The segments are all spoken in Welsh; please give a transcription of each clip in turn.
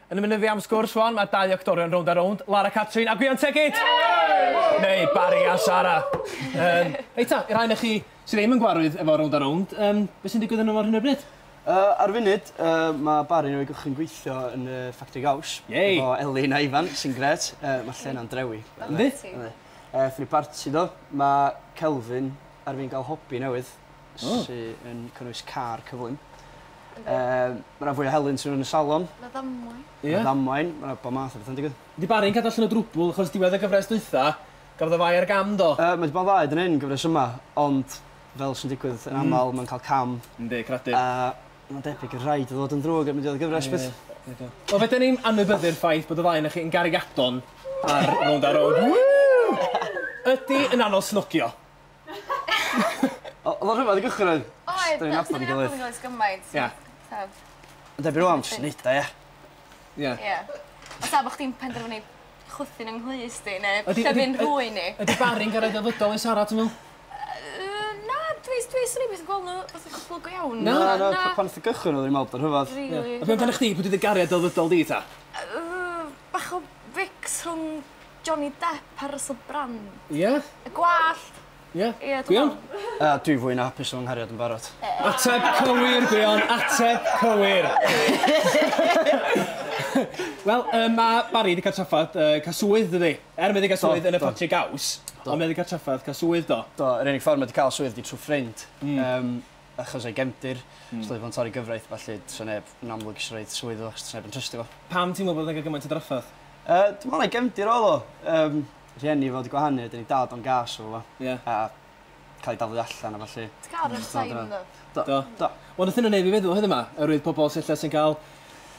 Yn ymwneud am sgwrs wan, mae 2 actorion rownd a rownd, Lara Catrin a Gwion Tegid! Neu Barri a Sara. Eita, i'r rhain chi sydd ddim yn gwarwydd efo rownd a rownd, beth sy'n digwydd yn ymwneud hyn o bryd? Ar funud, mae Barri nhw i gychwyn gweithio yn y ffactri gaws. Efo Elin a Ifan, sy'n gret. Mae lle yna'n drewi. Yndi? Ffri barti do, mae Kelvin ar fi'n cael hobi newydd, sy'n yn cynnwys car cyflym. Mae yna fwy o Helen sy'n yn y salon. Mae ddamwain. Mae ddamwain, mae yna bo math o beth yn digwydd. Di Barri'n cadw allan o drwbl, achos diwedd y gyfres dwytha, gafodd y fai ar gam do? Mae di bod ddau yn un gyfres yma, ond fel sy'n digwydd yn aml, mae'n cael cam. Yndi, credu. Mae'n debyg yn rhaid o ddod yn ddrwg ar mynd i'r gyfres beth. O, fedyn ni'n anwybyddu'r ffaith bod y ddau yn chi yn garigadon ar rownd a rownd. Ydy yn anodd snogio. Oedd o'n rhyfedd i gychwyn oedd? Oed, da ni'n nabod yn gymaint. Yn debyg rwan, jyst yn neud ie. Ie. Os a bod chdi'n penderfynu chwthu'n ynghlis di, neu llyfyn rhwy ni. Ydy Barri'n gyrraedd o ddydol i Sara, ti'n mynd? Na, dwi'n gweld nhw fath o cwbl go iawn. Na, pan ydych gychwyn oedd i'n meddwl bod yn rhyfedd. A beth pan chdi, pwy wedi gariad o ddydol di ta? Bach o fix rhwng Johnny Depp a Russell Brand. Ie? Y gwallt. Ie? Gwion? Dwi fwy'n hapus o'n nghariad yn barod. Ateb cywir, Gwion, ateb cywir. Wel, mae Barri wedi cael traffath cael swydd, dydi? Mae wedi cael swydd yn y ffactri gaws, ond mae wedi cael traffath cael swydd, do? Do, yr unig ffordd mae wedi cael swydd di trwy ffrind. Achos ei gemdir, slydd fo'n torri gyfraith, felly sy'n neb yn amlwg eisiau rhaid swydd o, achos sy'n neb yn trystio fo. Pam ti'n meddwl bod yn cael gymaint o draffath? Dwi'n meddwl ei gemdir oedd o. Rhieni fod i gwahanu, dyn ni dad o'n gas o fo. A cael ei daflu allan a falle. Ti'n cael yr sain ddo? Do. Wel, nath yna neud fi feddwl hyn yma, oherwydd pobl sy'n cael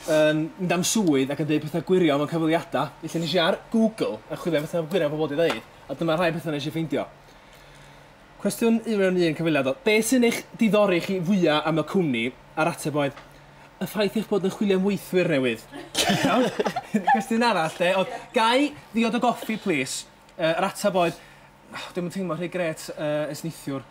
mynd am swydd ac yn dweud pethau gwirio mewn cyfweliadau. Felly nes i ar Google a chwilio pethau gwirio pobl wedi dweud, a dyma rhai pethau nes i ffeindio. Cwestiwn 1 cyfweliad o. Be sy'n eich diddori chi fwyaf am y cwmni a'r ateb oedd y ffaith eich bod yn chwilio am weithwyr newydd? Cwestiwn arall, oedd gai ddiod o goffi, please. Yr ateb oedd, dwi'n teimlo rhy gret esnithiwr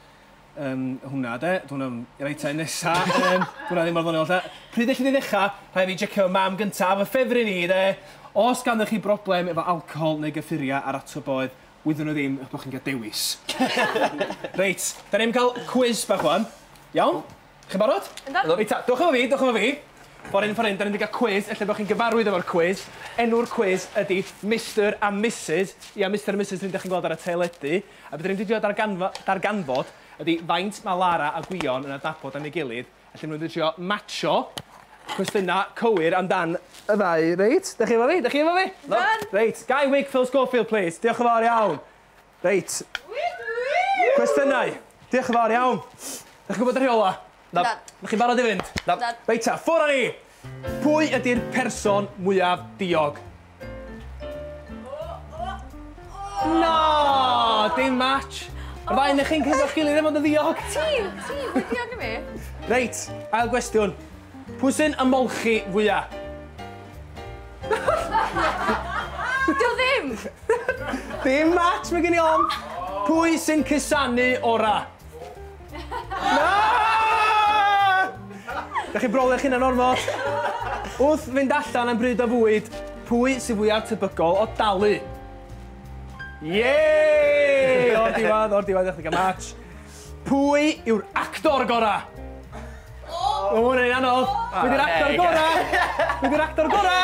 hwnna, Dwi'n reit ein nesa. Dwi'n ddim ar ddoniol, pryd eich chi wedi ddechrau, rhaid fi jecio mam gyntaf, y ffefri ni, Os ganddo chi broblem efo alcohol neu gyffuria ar ateb oedd, wyddwn nhw ddim eich bod chi'n cael dewis. Reit, da ni'n cael quiz bach wan. Iawn? Chi'n barod? Reit, dwch efo fi. Ffordd un, da ni'n cael quiz, lle bod chi'n gyfarwydd efo'r quiz. Enw'r quiz ydy Mistyr a Mrs. Ia, Mistyr a Mrs. rydych chi'n gweld ar y teledu. A beth ni'n trio darganfod ydy faint mae Lara a Gwion yn adnabod am ei gilydd. Felly ni'n trio matcho cwestiynau cywir amdan y ddau. Reit, da chi efo fi? Reit, Guy Wakefield Schofield, please. Diolch yn fawr iawn. Reit. Cwestiynau. Diolch yn fawr iawn. Da chi'n gwybod y rheola? Dad. Da chi'n barod i fynd? Dad. Reit ta, ffwr ni! Pwy ydy'r person mwyaf diog? No! Dim match. Yr ddau neu chi'n cysgo'ch gilydd ddim ond yn ddiog. Ti, fwy diog i fi. Reit, ail gwestiwn. Pwy sy'n ymolchi fwyaf? Dio ddim! Dim match, mae gen i on. Pwy sy'n cysanu ora? No! Da chi'n brolio chi'n anormod. Wrth fynd allan am bryd o fwyd, pwy sy'n fwyaf tebygol o dalu? Yeee! O'r diwedd, eich gael match. Pwy yw'r actor gora? O, hwnna'n anodd. Pwy yw'r actor gora?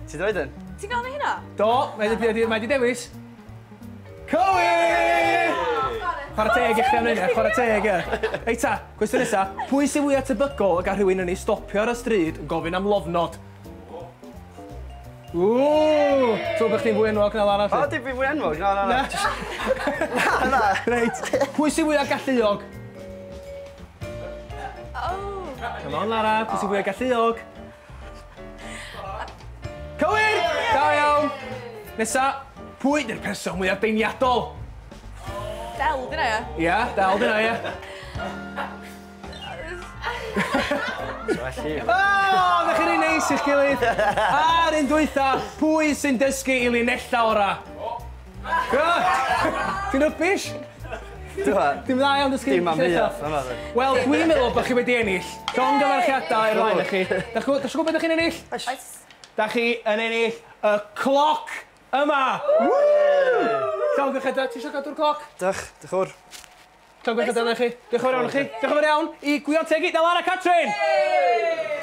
Ti'n dweud yn? Ti'n gael hynna? Do, mae di dewis. Cywir! Chwarae teg i chdi am hynny, chwarae teg, ie. Eita, cwestiwn nesa, pwy sy'n fwyaf tebygol o gael rhywun yn ei stopio ar y stryd yn gofyn am lofnod? Ww! Ti'n bych chi'n fwy enwog na Lara? O, di fi fwy enwog? Na. Na. Reit, pwy sy'n fwyaf galluog? Come on, Lara, pwy sy'n fwyaf galluog? Cywir! Da iawn! Nesa, pwy ydy'r person mwyaf beirniadol? Del, dyna ia? Ia, del dyna ia. Da chi'n ei neis i'ch gilydd. A'r un dwytha, pwy sy'n dysgu i linella ora? Ti'n rybys? Dim dda iawn dysgu dim am ddeall. Wel, dwi'n meddwl bod chi wedi ennill. Llong gyfarchiadau i'r lain i chi. Da chi'n gwybod beth ydych chi'n ennill? da chi yn ennill y cloc yma. Llawn gwycheda, ti eisiau gadw'r cloc? Dych fawr. Llawn gwycheda yna chi. Diolch yn fawr iawn i chi. Diolch yn fawr iawn i Gwion Tegid a Lara Catrin.